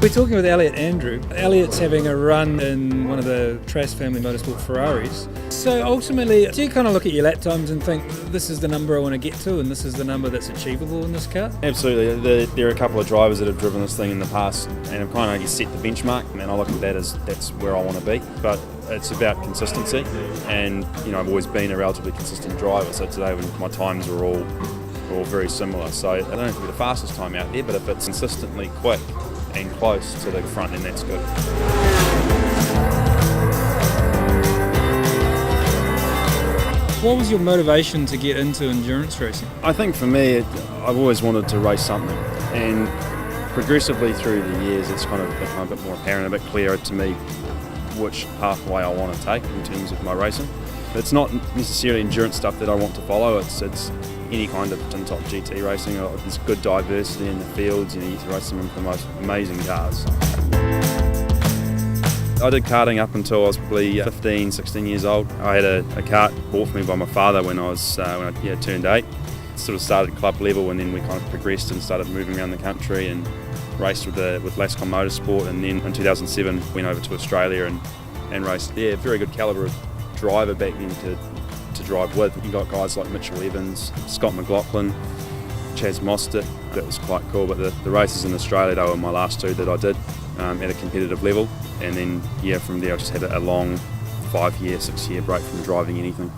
We're talking with Elliot Andrew. Elliot's having a run in one of the Trass Family Motorsport Ferraris. So ultimately, do you kind of look at your lap times and think, this is the number I want to get to and this is the number that's achievable in this car? Absolutely. There are a couple of drivers that have driven this thing in the past and have kind of set the benchmark, and I look at that as that's where I want to be. But it's about consistency, and I've always been a relatively consistent driver, so today when my times are all very similar. So I don't have to be the fastest time out there, but if it's consistently quick and close to the front, then that's good. What was your motivation to get into endurance racing? I think for me, I've always wanted to race something, and progressively through the years it's kind of become a bit more apparent, a bit clearer to me which pathway I want to take in terms of my racing. It's not necessarily endurance stuff that I want to follow, it's any kind of tin-top GT racing. There's good diversity in the fields, you get to race some of the most amazing cars. I did karting up until I was probably 15, 16 years old. I had a kart bought for me by my father when I turned 8. Sort of started at club level, and then we kind of progressed and started moving around the country and raced with Lascon Motorsport, and then in 2007 went over to Australia and raced there. Very good calibre of driver back then to drive with. You got guys like Mitchell Evans, Scott McLaughlin, Chaz Mostert. That was quite cool, but the races in Australia, they were my last two that I did at a competitive level, and then from there I just had a long 5-year, 6-year break from driving anything.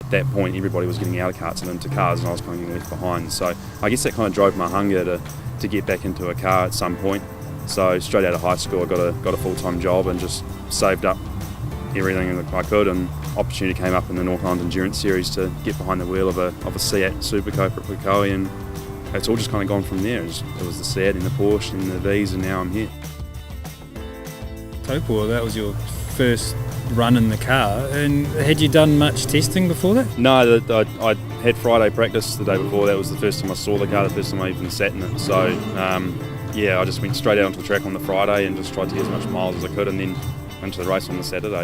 At that point everybody was getting out of karts and into cars, and I was kind of getting left behind, so I guess that kind of drove my hunger to get back into a car at some point. So straight out of high school I got a full-time job and just saved up everything that I could, and opportunity came up in the North Island Endurance Series to get behind the wheel of a Seat Supercope at Pukekohe, and it's all just kind of gone from there. It was the Seat and the Porsche and the V's, and now I'm here. Taupua, that was your first run in the car, and had you done much testing before that? No, I had Friday practice the day before. That was the first time I saw the car, the first time I even sat in it. So I just went straight out onto the track on the Friday and just tried to get as much miles as I could, and then into the race on the Saturday.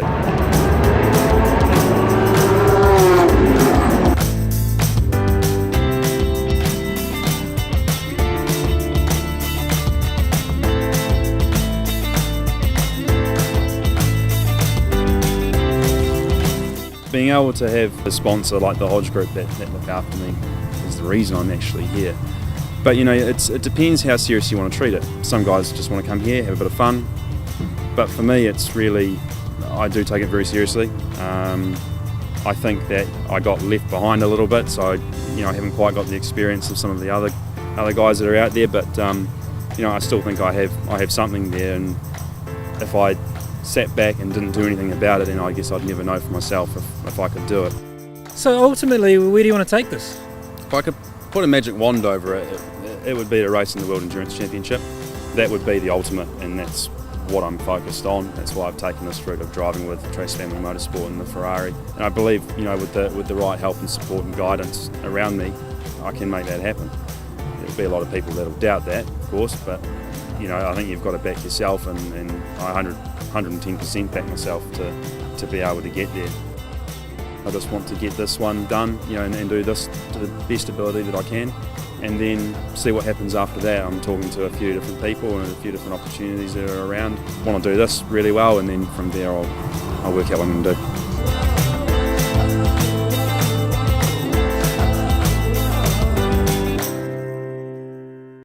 Being able to have a sponsor like the Hodge Group that look after me is the reason I'm actually here. But it depends how serious you want to treat it. Some guys just want to come here, have a bit of fun. But for me, it's really, I do take it very seriously. I think that I got left behind a little bit, so I haven't quite got the experience of some of the other guys that are out there. But I still think I have something there, and if I sat back and didn't do anything about it, then I guess I'd never know for myself if I could do it. So ultimately, where do you want to take this? If I could put a magic wand over it, it would be a race in the World Endurance Championship. That would be the ultimate, and that's what I'm focused on. That's why I've taken this route of driving with Trass Family Motorsport and the Ferrari. And I believe, with the right help and support and guidance around me, I can make that happen. There'll be a lot of people that'll doubt that, of course, but I think you've got to back yourself, and I 110% back myself to be able to get there. I just want to get this one done, and do this to the best ability that I can, and then see what happens after that. I'm talking to a few different people and a few different opportunities that are around. I want to do this really well, and then from there I'll work out what I'm going to do.